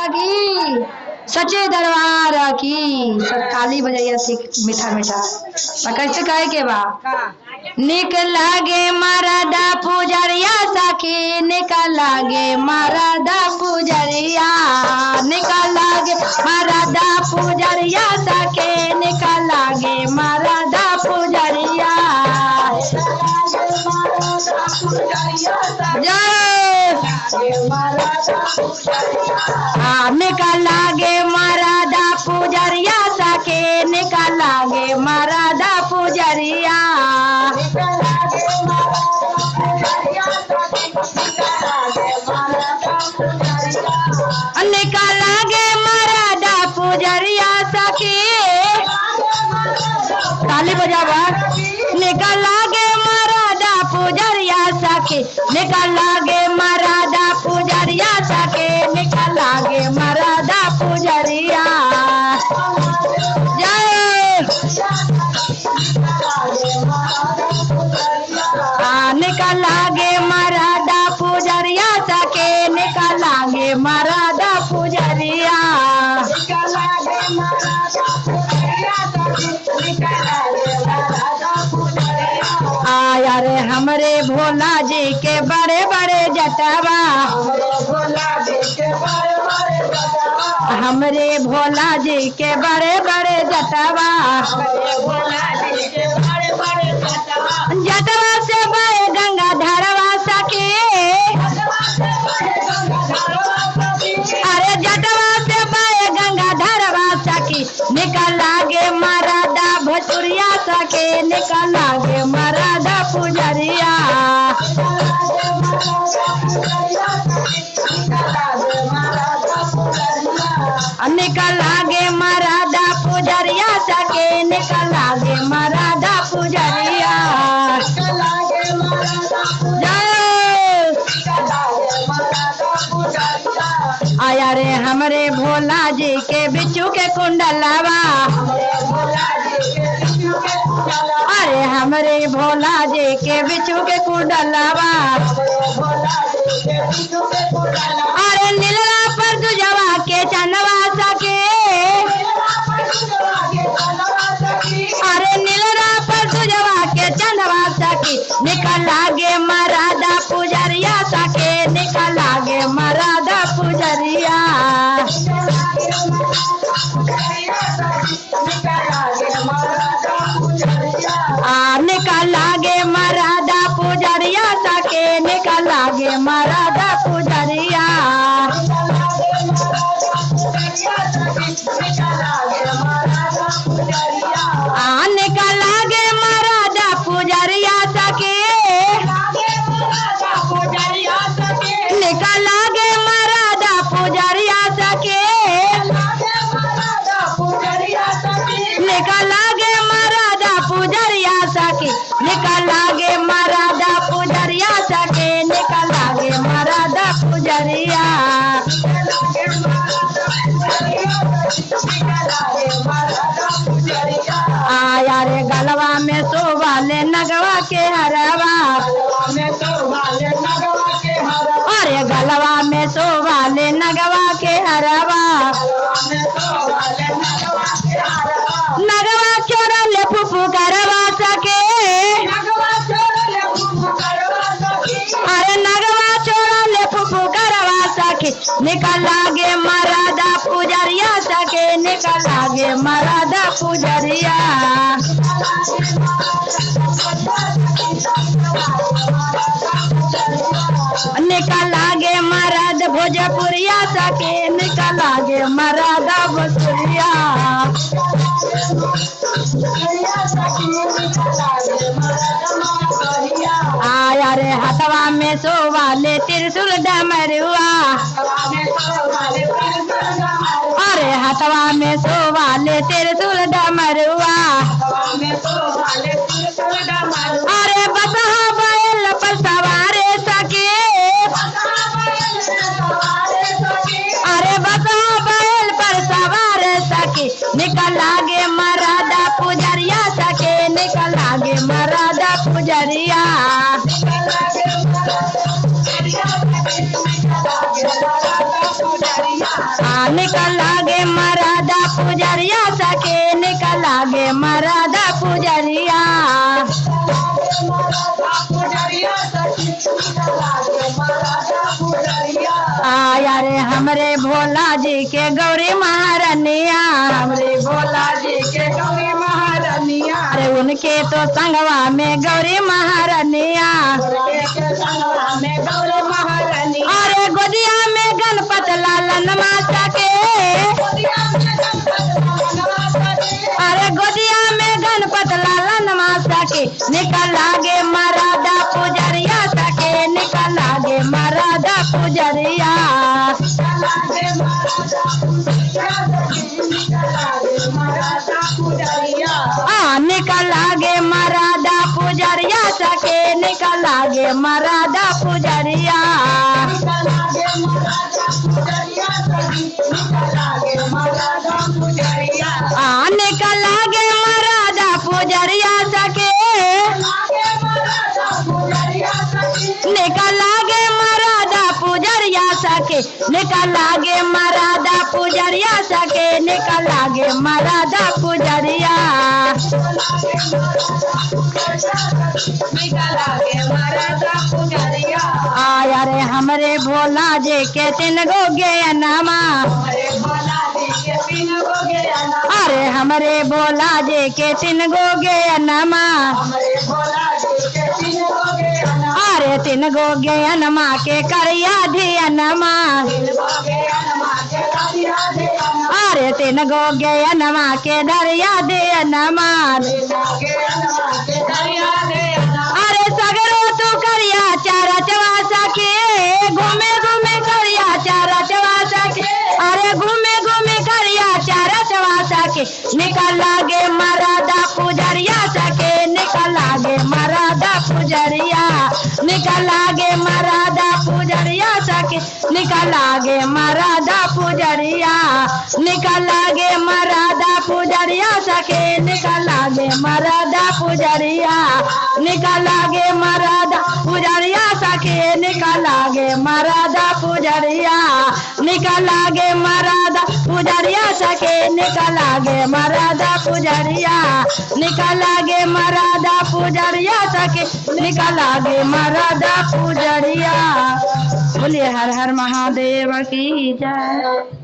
की, सच्चे दरबार की। सब ताली बजाइया मीठा मीठा। कैसे कहे के बा? निक लागे मरदा पुजरिया सखी, निक लागे मरदा पुजरिया, निक लागे मरदा पुजरिया सखी, निक लागे मरदा पुजरिया। निकल लागे मरदा पुजरिया सके, निकल लागे मरदा पुजरिया। निकल लागे मरदा पुजरिया सके, ताली बजावा। निकल लागे मरदा पुजरिया सके, निकल लागे मरदा पुजरिया सके, निकल लागे मरदा पुजरिया। निकल लागे मरदा पुजरिया सके, निकल लागे मरदा पुजरिया। आया रे हमरे भोला जी के बड़े बड़े जटवा, हमरे भोला जी के बड़े बड़े जटवा, जटवा से बहे गंगा धरवा सके, अरे जटवा से बहे गंगा धरवा सके, निकल लागे मरदा भोजपुरिया सके, निकल लागे मरदा पुजरिया। निकल लागे मरदा पुजरिया सके, निकल लागे मरदा पुजरिया। आया रे हमरे भोला जी के बिच्छू के कुंडलवा, अरे हमरे भोला जी के बिच्छू के कुंडलवा, अरे नीलरा पर दुजवा के चनवा सके, अरे नीलरा पर दुजवा के चनवा सके, निकल लागे मरदा पुजरिया सके, निकल लागे मरदा पुजरिया। निकल लागे मरदा पुजरिया सके, निकल लागे मरदा पुजरिया। निकल लागे मरदा पुजरिया सके, निकल लागे मरदा पुजरिया सके, निकल लागे मरदा पुजरिया सके, निकल लागे मरदा पुजरिया सके, निकल लागे मरदा पुजरिया। आया रे गलवा में सोवाले नगवा के हरवा, अरे गलवा में सोवाले नगवा के हरवा, नगवा छोड़ा ले फुफू करवा सके, अरे नगवा छोड़ा ले फुफू करवा सके, निकल लागे मरदा पुजरिया सके, निकल लागे मरदा पुजरिया। निकल लागे मरद भोजपुरिया सके, निकल लागे मरदा भोजपुरिया। आया रे हथवा में सोवाले त्रिशूल डमरुआ, अरे हथवा में सोवाले त्रिशूल डमरुआ, अरे बसहा बैल पर सवारे सके, अरे बसहा बैल पर सवारे सके, निकल लागे मरदा पुजरिया सके, निकल लागे मरदा पुजरिया। निकल लागे मरादा पुजरिया सके निकल लागे मरादा पुजरिया। यारे हमरे भोला जी के गौरी महारानिया हमरे भोला जी के गौरी महारानिया। अरे उनके तो संगवा में गौरी महारानिया अरे गोदिया में गणपत लालन माता के अरे गोदिया में गणपत लालन माता के निकल लागे मरादा पुजरिया सके निकल लागे मरादा पुजरिया। निकल लागे मरादा पुजरिया सके निकल लागे मरादा पुजरिया। निकल लागे मरादा पुजरिया सके निकल लागे मरादा पुजरिया सके निकल लागे मरादा पुजरिया सके निकल लागे मरादा पुजरिया। यारे हमरे भोला जी के 3 गो ज्ञानमा अरे हमरे भोला जी के 3 गो ज्ञानमा अरे 3 गो ज्ञानमा के करिया धियानमा अरे 3 गो ज्ञानमा के दरिया धियानमा अरे सगरो तू करिया चारा चवासा के घूमे घूमे करिया चारा चवासा के अरे घूमे घूमे करिया चारा चवासा के निकल लागे मरादा पुजरिया सके निकल लागे मरादा पुजरिया निकल लागे मरादा पुजरिया सके निकल लागे मरादा पुजरिया निकल लागे मरादा पुजरिया सके निकल लागे मरादा पुजरिया निकल लागे मरादा पुजरिया सके निकल लागे मरादा पुजरिया निकल लागे मरादा पुजरिया सके निकल लागे मरादा पुजरिया निकल लागे मरादा पुजरिया सके निकल लागे मरादा पुजरिया। बोलिए हर हर महादेव की जय।